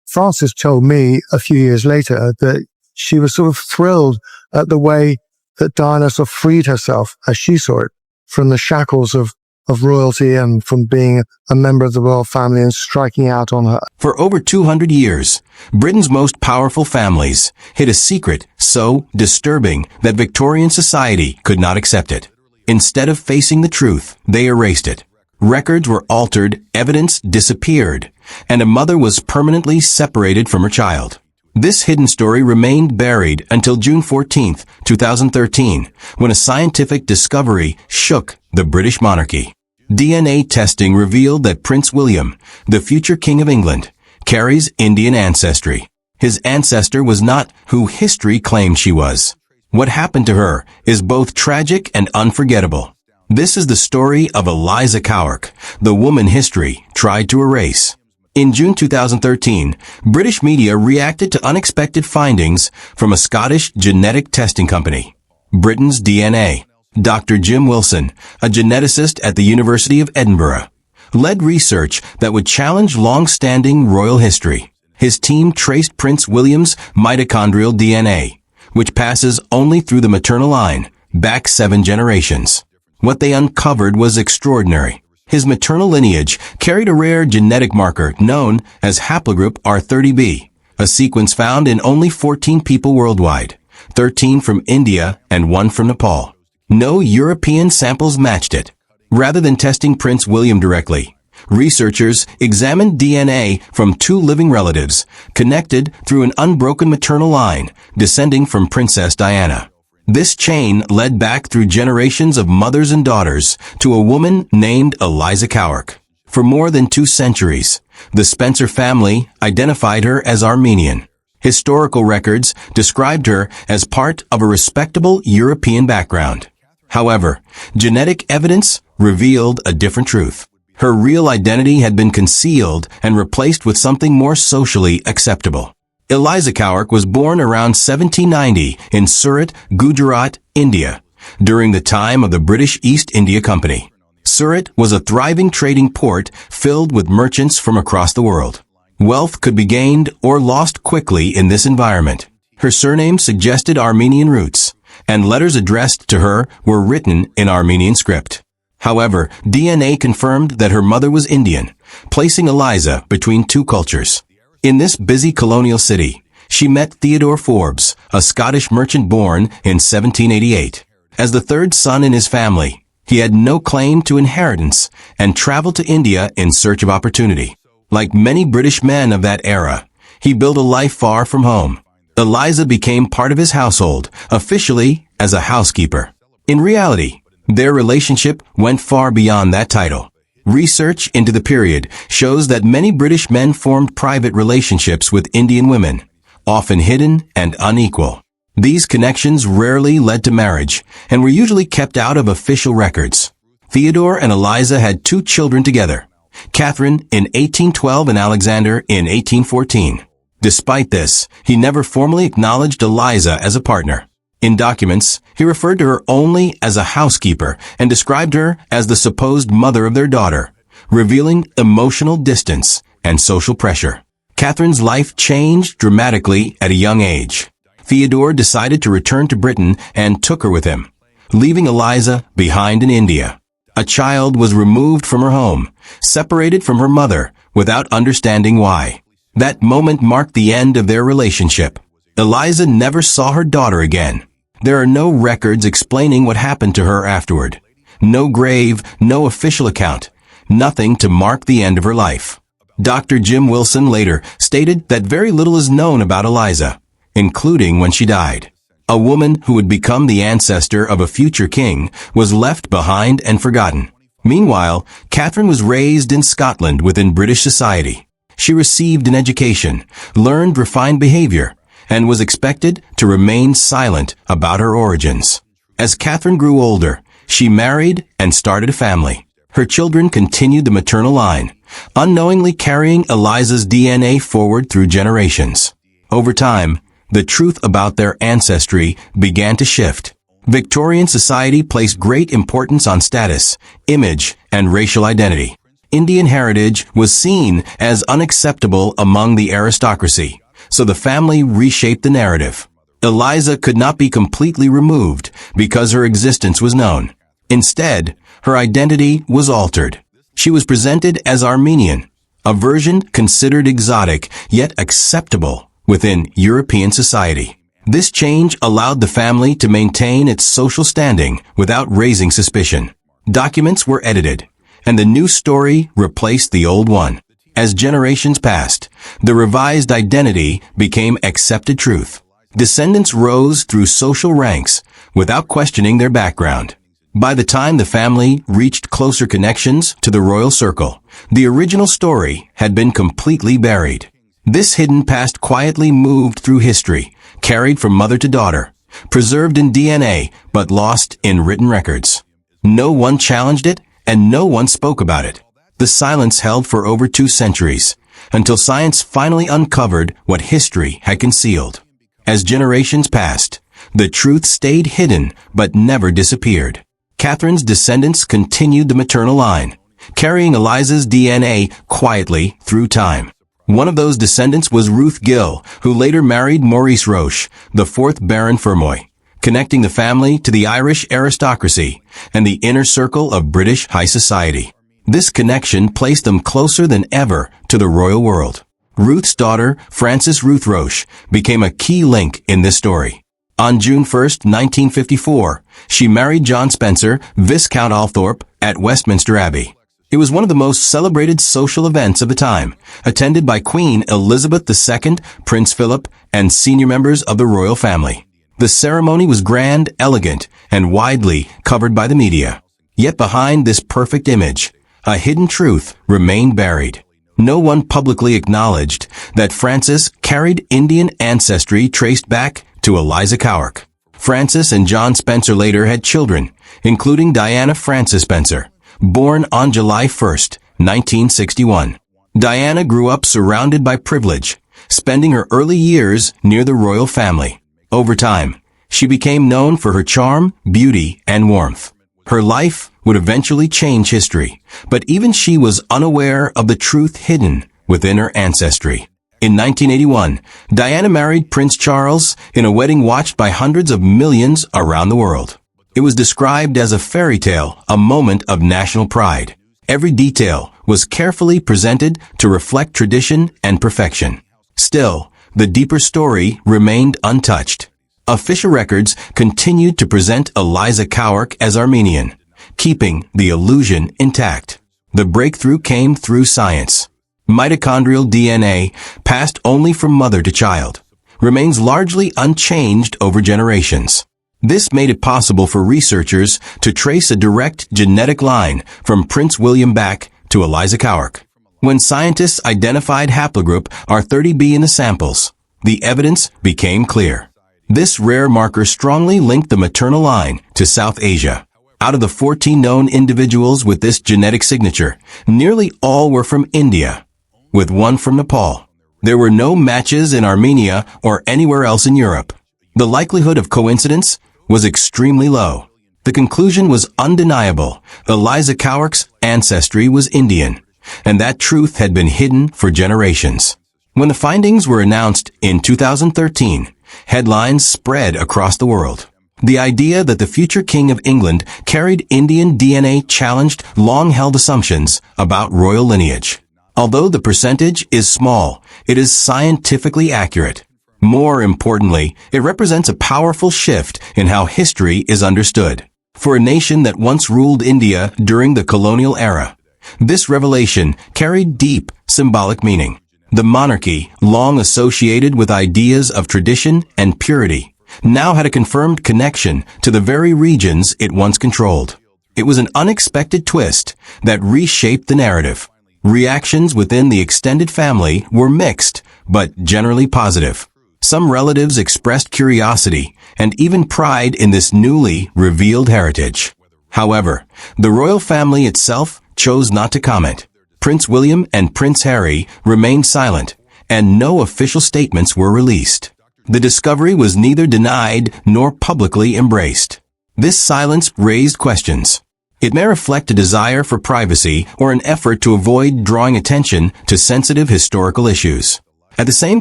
Frances told me a few years later that she was sort of thrilled at the way that Diana sort of freed herself, as she saw it, from the shackles of royalty and from being a member of the royal family and striking out on her. For over 200 years, Britain's most powerful families hid a secret so disturbing that Victorian society could not accept it. Instead of facing the truth, they erased it. Records were altered, evidence disappeared, and a mother was permanently separated from her child. This hidden story remained buried until June 14, 2013, when a scientific discovery shook the British monarchy. DNA testing revealed that Prince William, the future King of England, carries Indian ancestry. His ancestor was not who history claimed she was. What happened to her is both tragic and unforgettable. This is the story of Eliza Cowark, the woman history tried to erase. In June 2013, British media reacted to unexpected findings from a Scottish genetic testing company, Britain's DNA. Dr. Jim Wilson, a geneticist at the University of Edinburgh, led research that would challenge long-standing royal history. His team traced Prince William's mitochondrial DNA, which passes only through the maternal line, back 7 generations. What they uncovered was extraordinary. His maternal lineage carried a rare genetic marker known as haplogroup R30b, a sequence found in only 14 people worldwide, 13 from India and 1 from Nepal. No European samples matched it. Rather than testing Prince William directly, researchers examined DNA from 2 living relatives connected through an unbroken maternal line descending from Princess Diana. This chain led back through generations of mothers and daughters to a woman named Eliza Cowark. For more than 2 centuries, the Spencer family identified her as Armenian. Historical records described her as part of a respectable European background. However, genetic evidence revealed a different truth. Her real identity had been concealed and replaced with something more socially acceptable. Eliza Cowark was born around 1790 in Surat, Gujarat, India, during the time of the British East India Company. Surat was a thriving trading port filled with merchants from across the world. Wealth could be gained or lost quickly in this environment. Her surname suggested Armenian roots, and letters addressed to her were written in Armenian script. However, DNA confirmed that her mother was Indian, placing Eliza between 2 cultures. In this busy colonial city, she met Theodore Forbes, a Scottish merchant born in 1788. As the 3rd son in his family, he had no claim to inheritance and traveled to India in search of opportunity. Like many British men of that era, he built a life far from home. Eliza became part of his household, officially as a housekeeper. In reality, their relationship went far beyond that title. Research into the period shows that many British men formed private relationships with Indian women, often hidden and unequal. These connections rarely led to marriage and were usually kept out of official records. Theodore and Eliza had 2 children together, Catherine in 1812 and Alexander in 1814. Despite this, he never formally acknowledged Eliza as a partner. In documents, he referred to her only as a housekeeper and described her as the supposed mother of their daughter, revealing emotional distance and social pressure. Catherine's life changed dramatically at a young age. Theodore decided to return to Britain and took her with him, leaving Eliza behind in India. A child was removed from her home, separated from her mother, without understanding why. That moment marked the end of their relationship. Eliza never saw her daughter again. There are no records explaining what happened to her afterward. No grave, no official account, nothing to mark the end of her life. Dr. Jim Wilson later stated that very little is known about Eliza, including when she died. A woman who would become the ancestor of a future king was left behind and forgotten. Meanwhile, Catherine was raised in Scotland within British society. She received an education, learned refined behavior, and was expected to remain silent about her origins. As Catherine grew older, she married and started a family. Her children continued the maternal line, unknowingly carrying Eliza's DNA forward through generations. Over time, the truth about their ancestry began to shift. Victorian society placed great importance on status, image, and racial identity. Indian heritage was seen as unacceptable among the aristocracy, so the family reshaped the narrative. Eliza could not be completely removed because her existence was known. Instead, her identity was altered. She was presented as Armenian, a version considered exotic yet acceptable within European society. This change allowed the family to maintain its social standing without raising suspicion. Documents were edited, and the new story replaced the old one. As generations passed, the revised identity became accepted truth. Descendants rose through social ranks without questioning their background. By the time the family reached closer connections to the royal circle, the original story had been completely buried. This hidden past quietly moved through history, carried from mother to daughter, preserved in DNA but lost in written records. No one challenged it, and no one spoke about it. The silence held for over 2 centuries, until science finally uncovered what history had concealed. As generations passed, the truth stayed hidden but never disappeared. Catherine's descendants continued the maternal line, carrying Eliza's DNA quietly through time. One of those descendants was Ruth Gill, who later married Maurice Roche, the 4th Baron Fermoy, connecting the family to the Irish aristocracy and the inner circle of British high society. This connection placed them closer than ever to the royal world. Ruth's daughter, Frances Ruth Roche, became a key link in this story. On June 1, 1954, she married John Spencer, Viscount Althorp, at Westminster Abbey. It was one of the most celebrated social events of the time, attended by Queen Elizabeth II, Prince Philip, and senior members of the royal family. The ceremony was grand, elegant, and widely covered by the media. Yet behind this perfect image, a hidden truth remained buried. No one publicly acknowledged that Frances carried Indian ancestry traced back to Eliza Cowark. Frances and John Spencer later had children, including Diana Frances Spencer, born on July 1, 1961. Diana grew up surrounded by privilege, spending her early years near the royal family. Over time, she became known for her charm, beauty, and warmth. Her life would eventually change history, but even she was unaware of the truth hidden within her ancestry. In 1981, Diana married Prince Charles in a wedding watched by hundreds of millions around the world. It was described as a fairy tale, a moment of national pride. Every detail was carefully presented to reflect tradition and perfection. Still, the deeper story remained untouched. Official records continued to present Eliza Cowark as Armenian, keeping the illusion intact. The breakthrough came through science. Mitochondrial DNA, passed only from mother to child, remains largely unchanged over generations. This made it possible for researchers to trace a direct genetic line from Prince William back to Eliza Cowark. When scientists identified haplogroup R30b in the samples, the evidence became clear. This rare marker strongly linked the maternal line to South Asia. Out of the 14 known individuals with this genetic signature, nearly all were from India, with one from Nepal. There were no matches in Armenia or anywhere else in Europe. The likelihood of coincidence was extremely low. The conclusion was undeniable. Eliza Cowark's ancestry was Indian, and that truth had been hidden for generations. When the findings were announced in 2013, headlines spread across the world. The idea that the future King of England carried Indian DNA challenged long-held assumptions about royal lineage. Although the percentage is small, it is scientifically accurate. More importantly, it represents a powerful shift in how history is understood. For a nation that once ruled India during the colonial era, this revelation carried deep symbolic meaning. The monarchy, long associated with ideas of tradition and purity, now had a confirmed connection to the very regions it once controlled. It was an unexpected twist that reshaped the narrative. Reactions within the extended family were mixed, but generally positive. Some relatives expressed curiosity and even pride in this newly revealed heritage. However, the royal family itself chose not to comment. Prince William and Prince Harry remained silent, and no official statements were released. The discovery was neither denied nor publicly embraced. This silence raised questions. It may reflect a desire for privacy or an effort to avoid drawing attention to sensitive historical issues. At the same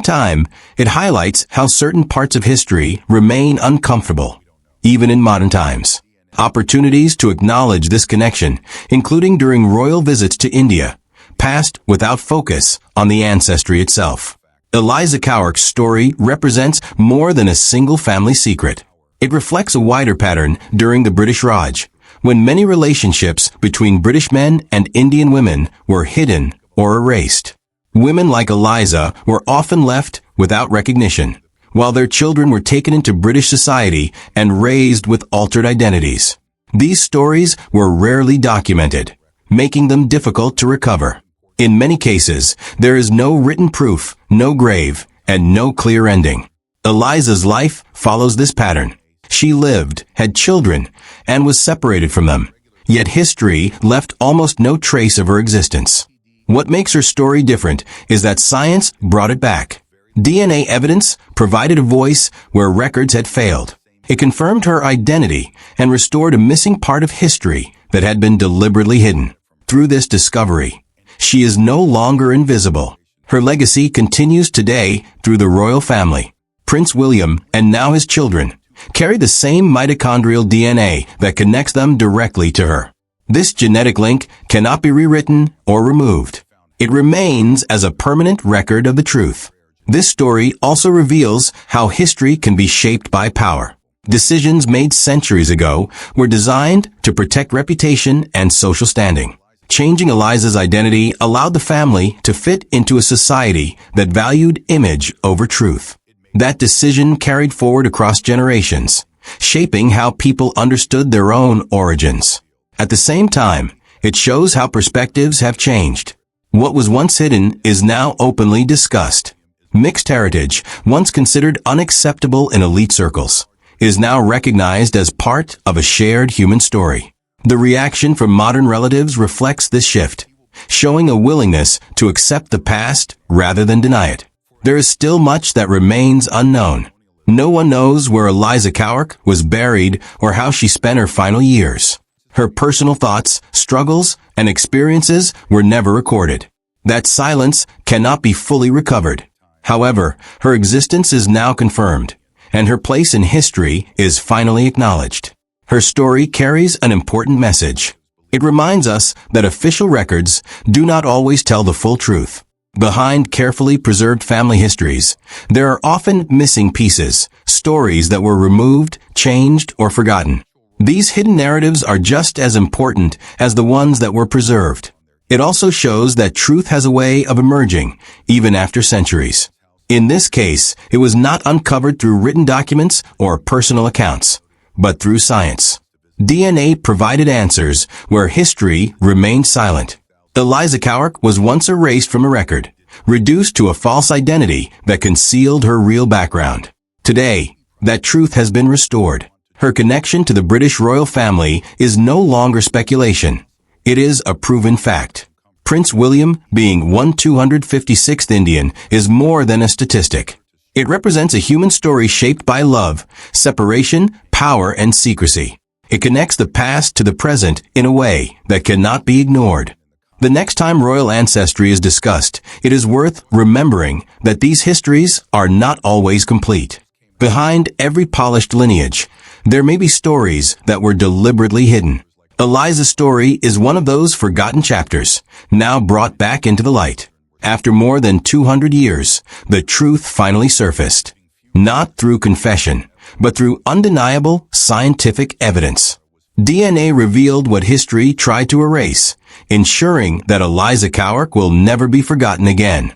time, it highlights how certain parts of history remain uncomfortable, even in modern times. Opportunities to acknowledge this connection, including during royal visits to India, passed without focus on the ancestry itself. Eliza Cowark's story represents more than a single family secret. It reflects a wider pattern during the British Raj, when many relationships between British men and Indian women were hidden or erased. Women like Eliza were often left without recognition, while their children were taken into British society and raised with altered identities. These stories were rarely documented, making them difficult to recover. In many cases, there is no written proof, no grave, and no clear ending. Eliza's life follows this pattern. She lived, had children, and was separated from them. Yet history left almost no trace of her existence. What makes her story different is that science brought it back. DNA evidence provided a voice where records had failed. It confirmed her identity and restored a missing part of history that had been deliberately hidden. Through this discovery, she is no longer invisible. Her legacy continues today through the royal family. Prince William, and now his children, carry the same mitochondrial DNA that connects them directly to her. This genetic link cannot be rewritten or removed. It remains as a permanent record of the truth. This story also reveals how history can be shaped by power. Decisions made centuries ago were designed to protect reputation and social standing. Changing Eliza's identity allowed the family to fit into a society that valued image over truth. That decision carried forward across generations, shaping how people understood their own origins. At the same time, it shows how perspectives have changed. What was once hidden is now openly discussed. Mixed heritage, once considered unacceptable in elite circles, is now recognized as part of a shared human story. The reaction from modern relatives reflects this shift, showing a willingness to accept the past rather than deny it. There is still much that remains unknown. No one knows where Eliza Cowark was buried or how she spent her final years. Her personal thoughts, struggles, and experiences were never recorded. That silence cannot be fully recovered. However, her existence is now confirmed, and her place in history is finally acknowledged. Her story carries an important message. It reminds us that official records do not always tell the full truth. Behind carefully preserved family histories, there are often missing pieces, stories that were removed, changed, or forgotten. These hidden narratives are just as important as the ones that were preserved. It also shows that truth has a way of emerging, even after centuries. In this case, it was not uncovered through written documents or personal accounts, but through science. DNA provided answers where history remained silent. Eliza Cowark was once erased from a record, reduced to a false identity that concealed her real background. Today, that truth has been restored. Her connection to the British royal family is no longer speculation. It is a proven fact. Prince William, being 256th Indian, is more than a statistic. It represents a human story shaped by love, separation, power, and secrecy. It connects the past to the present in a way that cannot be ignored. The next time royal ancestry is discussed, it is worth remembering that these histories are not always complete. Behind every polished lineage, there may be stories that were deliberately hidden. Eliza's story is one of those forgotten chapters, now brought back into the light. After more than 200 years, the truth finally surfaced. Not through confession, but through undeniable scientific evidence. DNA revealed what history tried to erase, ensuring that Eliza Cowark will never be forgotten again.